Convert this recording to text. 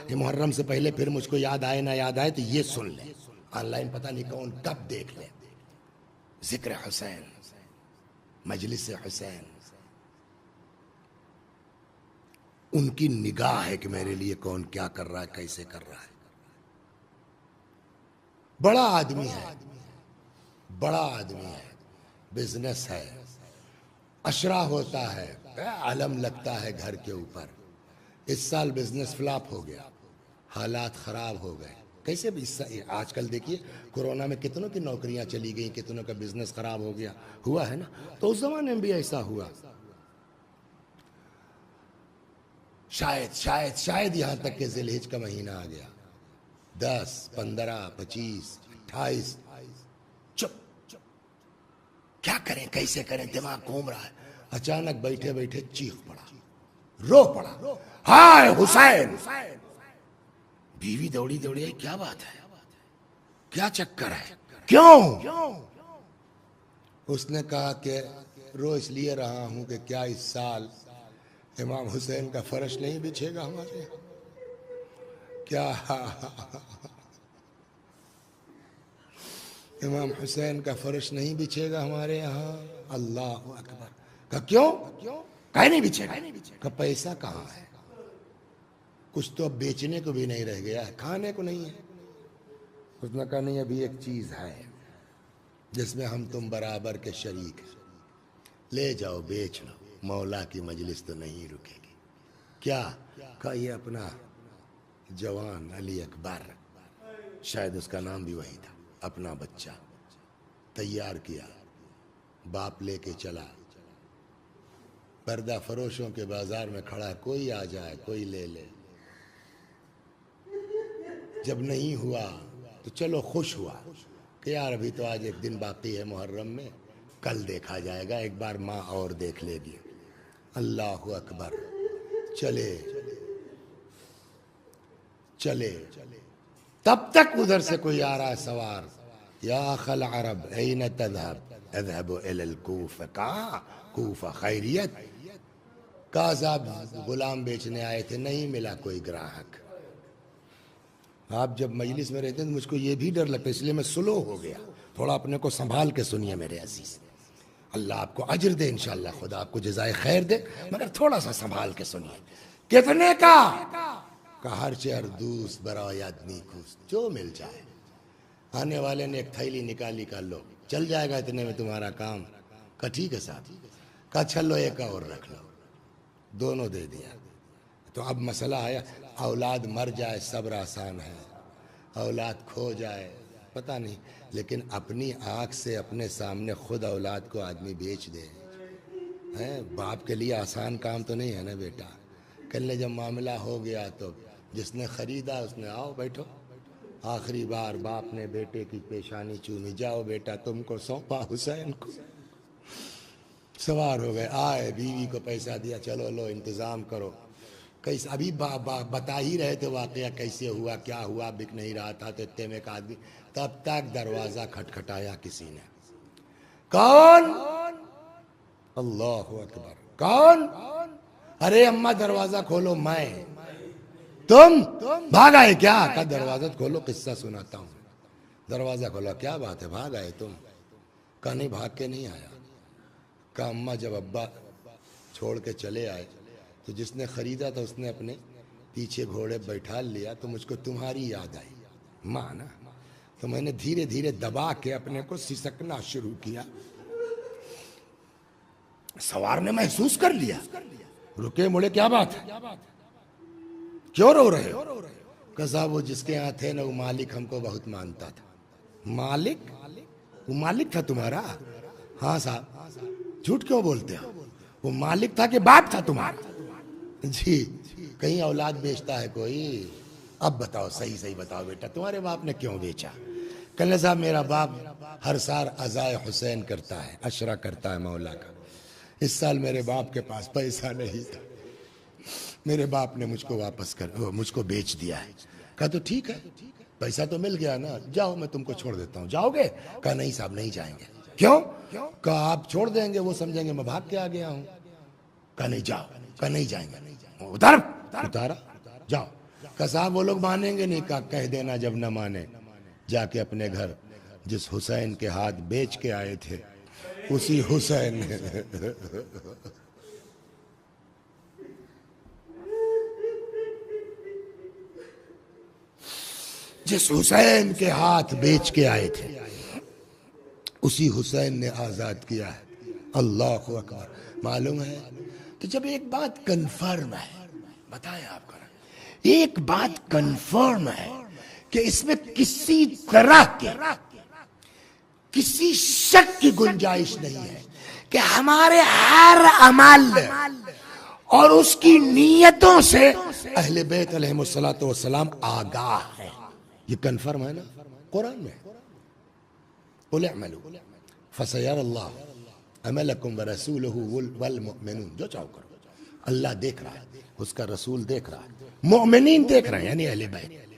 یہ محرم سے پہلے پھر مجھ کو یاد آئے نہ یاد آئے تو یہ سن لیں، آن لائن پتہ نہیں کون کب دیکھ لیں، ذکر حسین، مجلس حسین، ان کی نگاہ ہے کہ میرے لیے کون کیا کر رہا ہے، کیسے کر رہا ہے۔ بڑا آدمی ہے، بڑا آدمی ہے، بزنس ہے، اشرا ہوتا ہے، علم لگتا ہے گھر کے اوپر۔ اس سال بزنس فلاپ ہو گیا، حالات خراب ہو گئے۔ کیسے بھی آج کل دیکھیے کورونا میں کتنوں کی نوکریاں چلی گئیں، کتنوں کا بزنس خراب ہو گیا، ہوا ہے نا۔ تو اس زمانے میں بھی ایسا ہوا، شاید یہاں تک کہ ذی الحجہ کا مہینہ آ گیا، 10 15 25 28، چپ، کیا کریں کیسے کریں، دماغ گھوم رہا ہے۔ اچانک بیٹھے بیٹھے چیخ پڑا، رو پڑا، ہائے حسین! بیوی دوڑی آئی، کیا بات ہے، کیا چکر ہے، کیوں؟ اس نے کہا کہ رو اس لیے رہا ہوں کہ کیا اس سال امام حسین کا فرش نہیں بچھے گا ہمارے یہاں؟ کیا امام حسین کا فرش نہیں بچھے گا ہمارے یہاں؟ اللہ اکبر! کہا کیوں؟ کہیں نہیں بچھے گا؟ کہا پیسہ کہاں ہے؟ کچھ تو اب بیچنے کو بھی نہیں رہ گیا ہے، کھانے کو نہیں ہے۔ اس نے کہا نہیں، ابھی ایک چیز ہے جس میں ہم تم برابر کے شریک ہیں، لے جاؤ بیچ لو، مولا کی مجلس تو نہیں رکے گی۔ کیا؟ کہا یہ اپنا جوان علی اکبر، شاید اس کا نام بھی وہی تھا، اپنا بچہ تیار کیا، باپ لے کے چلا، پردہ فروشوں کے بازار میں کھڑا، کوئی آ جائے کوئی لے لے۔ جب نہیں ہوا تو چلو خوش ہوا کہ یار ابھی تو آج ایک دن باقی ہے محرم میں، کل دیکھا جائے گا، ایک بار ماں اور دیکھ لے گی۔ اللہ اکبر! چلے تب تک ادھر سے کوئی آ رہا ہے سوار، یا اخی العرب این تذهب؟ اذهب الى الکوفہ۔ کہاں کوفہ؟ خیریت؟ کہا صاحب غلام بیچنے آئے تھے، نہیں ملا کوئی گراہک۔ آپ جب مجلس میں رہتے ہیں تو مجھ کو یہ بھی ڈر لگتا ہے، اس لیے میں سلو ہو گیا، تھوڑا اپنے کو سنبھال کے سنیے میرے عزیز۔ اللہ آپ کو اجر دے انشاءاللہ، خدا آپ کو جزائے خیر دے، مگر تھوڑا سا سنبھال کے سنیے۔ کتنے کا؟ کہ ہر چہر دوست برائے آدمی کوس، جو مل جائے۔ آنے والے نے ایک تھیلی نکالی، کا لو، چل جائے گا اتنے میں تمہارا کام؟ کہا ٹھیک ہے صاحب۔ کہا چلو ایک اور رکھ لو، دونوں دے دیا۔ تو اب مسئلہ آیا، اولاد مر جائے صبر آسان ہے، اولاد کھو جائے پتہ نہیں، لیکن اپنی آنکھ سے اپنے سامنے خود اولاد کو آدمی بیچ دے، باپ کے لیے آسان کام تو نہیں ہے نا بیٹا۔ کل جب معاملہ ہو گیا تو جس نے خریدا اس نے، آؤ بیٹھو، آخری بار باپ نے بیٹے کی پیشانی چومی، جاؤ بیٹا تم کو سونپا حسین کو۔ سوار ہو گئے، آئے، بیوی کو پیسہ دیا، چلو لو انتظام کرو۔ کیسے ابھی بتا ہی رہے تھے واقعہ کیسے ہوا، کیا ہوا، بک نہیں رہا تھا تو اتنے میں ایک آدمی، تب تک دروازہ کھٹکھٹایا کسی نے۔ کون؟ اللہ اکبر! کون؟ ارے اماں دروازہ کھولو، میں۔ تم بھاگ آئے کیا؟ کہا دروازہ کھولو، قصہ سناتا ہوں۔ دروازہ کھولا، کیا بات ہے بھاگ آئے تم؟ کہا نہیں بھاگ کے نہیں آیا۔ کہا اماں جب ابا چھوڑ کے چلے آئے تو جس نے خریدا تھا اس نے اپنے پیچھے گھوڑے بیٹھا لیا، تو مجھ کو تمہاری یاد آئی ماں نا، تو میں نے دھیرے دھیرے دبا کے اپنے کو سسکنا شروع کیا۔ سوار نے محسوس کر لیا، رکے مڑے، کیا بات ہے، کیوں رو رہے ہو؟ کہ صاحب وہ جس کے یہاں تھے نا وہ مالک ہم کو بہت مانتا تھا۔ مالک؟ وہ مالک تھا تمہارا؟ ہاں صاحب۔ جھوٹ کیوں بولتے ہو؟ وہ مالک تھا کہ باپ تھا تمہارا؟ جی۔ کہیں اولاد بیچتا ہے کوئی؟ اب بتاؤ، صحیح بتاؤ بیٹا، تمہارے باپ نے کیوں بیچا؟ کہنے صاحب میرا باپ ہر سال عزائے حسین کرتا ہے، عشرہ کرتا ہے مولا کا، اس سال میرے باپ کے پاس پیسہ نہیں تھا، میرے باپ نے مجھ کو بیچ دیا ہے۔ کہا تو ٹھیک ہے، پیسہ تو مل گیا نا، جاؤ میں تم کو چھوڑ دیتا ہوں، جاؤ گے؟ کہا نہیں صاحب نہیں جائیں گے۔ کیوں؟ کہا آپ چھوڑ دیں گے وہ سمجھیں گے میں بھاگ کے آ گیا ہوں۔ کہا نہیں جاؤ۔ کہا نہیں جائیں گے۔ اتارا، جاؤ۔ کہا صاحب وہ لوگ مانیں گے نہیں. کہا کہہ دینا جب نہ مانے جا کے اپنے گھر جس حسین کے ہاتھ بیچ کے آئے تھے اسی حسین نے جس حسین کے ہاتھ بیچ کے آئے تھے اسی حسین نے آزاد کیا ہے. اللہ اکبر. معلوم ہے تو جب ایک بات کنفرم ہے, بتائیں آپ کو, ایک بات کنفرم ہے کہ اس میں کسی طرح کے کسی شک کی گنجائش نہیں ہے کہ ہمارے ہر عمل اور اس کی نیتوں سے اہل بیت علیہ الصلوۃ والسلام آگاہ ہے. یہ کنفرم ہے نا قرآن میں. قل اعملوا فسيرى الله عملكم ورسوله والمؤمنون. جو چاہو کرو, اللہ دیکھ رہا ہے, اس کا رسول دیکھ رہا ہے, مؤمنین دیکھ رہے ہیں, یعنی اہل بیت.